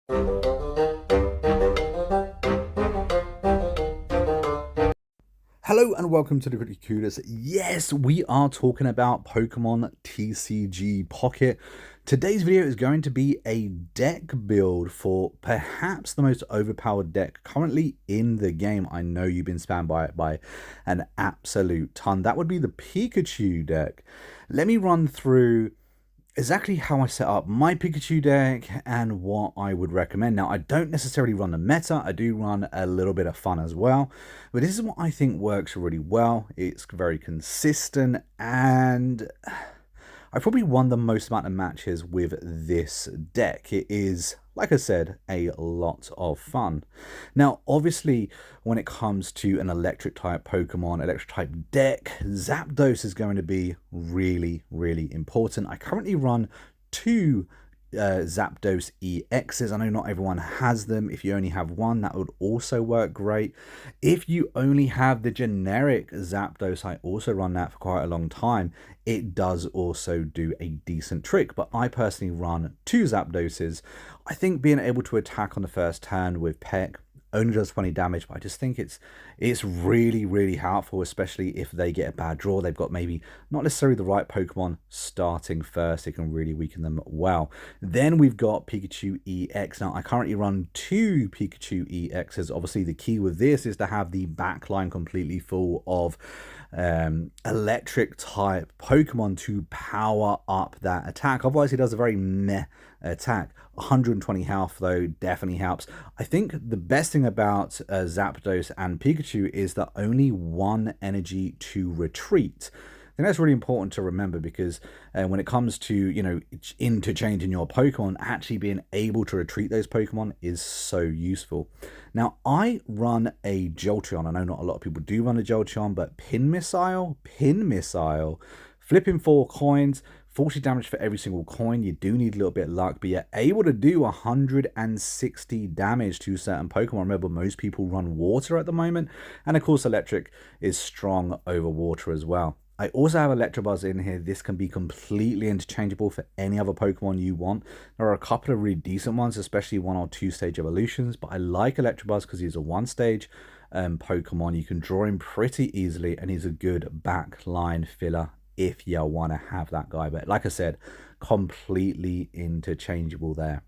Hello and welcome to the Criticulas. Yes, we are talking about Pokemon TCG Pocket. Today's video is going to be a deck build for perhaps the most overpowered deck currently in the game. I know you've been spammed by it by an absolute ton. That would be the Pikachu deck. Let me run through exactly how I set up my Pikachu deck and what I would recommend. Now, I don't necessarily run the meta. I do run a little bit of fun as well. But this is what I think works really well. It's very consistent, and I probably won the most amount of matches with this deck. It is, like I said, a lot of fun. Now, obviously, when it comes to an electric type Pokemon, electric type deck, Zapdos is going to be really, really important. I currently run two Zapdos EXs. I know not everyone has them. If you only have one, that would also work great. If you only have the generic Zapdos, I also run that for quite a long time. It does also do a decent trick, but I personally run two Zapdoses. I think being able to attack on the first turn with Peck only does 20 damage, but I just think it's really, really helpful, especially if they get a bad draw. They've got maybe not necessarily the right Pokemon starting first. It can really weaken them well. Then we've got Pikachu EX. Now, I currently run two Pikachu EXs. Obviously, the key with this is to have the back line completely full of electric type Pokemon to power up that attack. Otherwise, it does a very meh attack. 120 health though definitely helps. I think the best thing about Zapdos and Pikachu is that only one energy to retreat. I think that's really important to remember, because when it comes to, you know, interchanging your Pokemon, actually being able to retreat those Pokemon is so useful. Now, I run a Jolteon. I know not a lot of people do run a Jolteon, but Pin Missile, flipping 4 coins, 40 damage for every single coin. You do need a little bit of luck, but you're able to do 160 damage to certain Pokemon. Remember, most people run water at the moment, and of course electric is strong over water as well. I also have Electabuzz in here. This can be completely interchangeable for any other Pokemon you want. There are a couple of really decent ones, especially 1 or 2 stage evolutions, but I like Electabuzz because he's a 1-stage Pokemon. You can draw him pretty easily, and he's a good backline filler if you want to have that guy. But like I said, completely interchangeable there.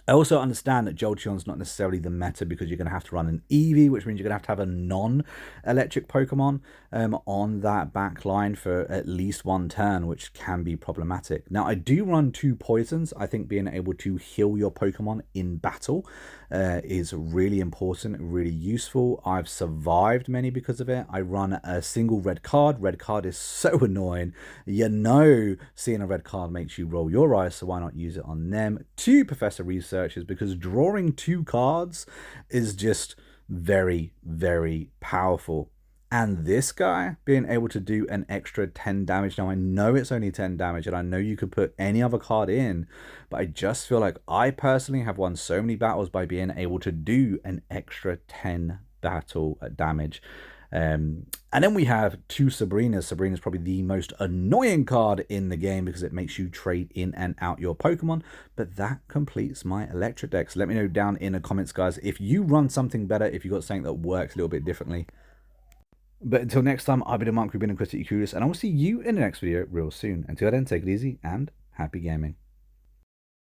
I also understand that Jolteon's not necessarily the meta, because you're going to have to run an Eevee, which means you're going to have a non-electric Pokemon on that back line for at least one turn, which can be problematic. Now, I do run 2 poisons. I think being able to heal your Pokemon in battle is really important, really useful. I've survived many because of it. I run a single red card. Red card is so annoying. You know, seeing a red card makes you roll your eyes, so why not use it on them? 2 Professor Researchers, because drawing 2 cards is just very, very powerful. And this guy being able to do an extra 10 damage. Now, I know it's only 10 damage, and I know you could put any other card in, but I just feel like I personally have won so many battles by being able to do an extra 10 battle damage. And then we have 2 Sabrinas. Sabrina's probably the most annoying card in the game because it makes you trade in and out your Pokemon. But that completes my electric deck. So let me know down in the comments, guys, if you run something better, if you got something that works a little bit differently. But until next time, I've been a Monk, we've been Criticulas, and I will see you in the next video real soon. Until then, take it easy and happy gaming.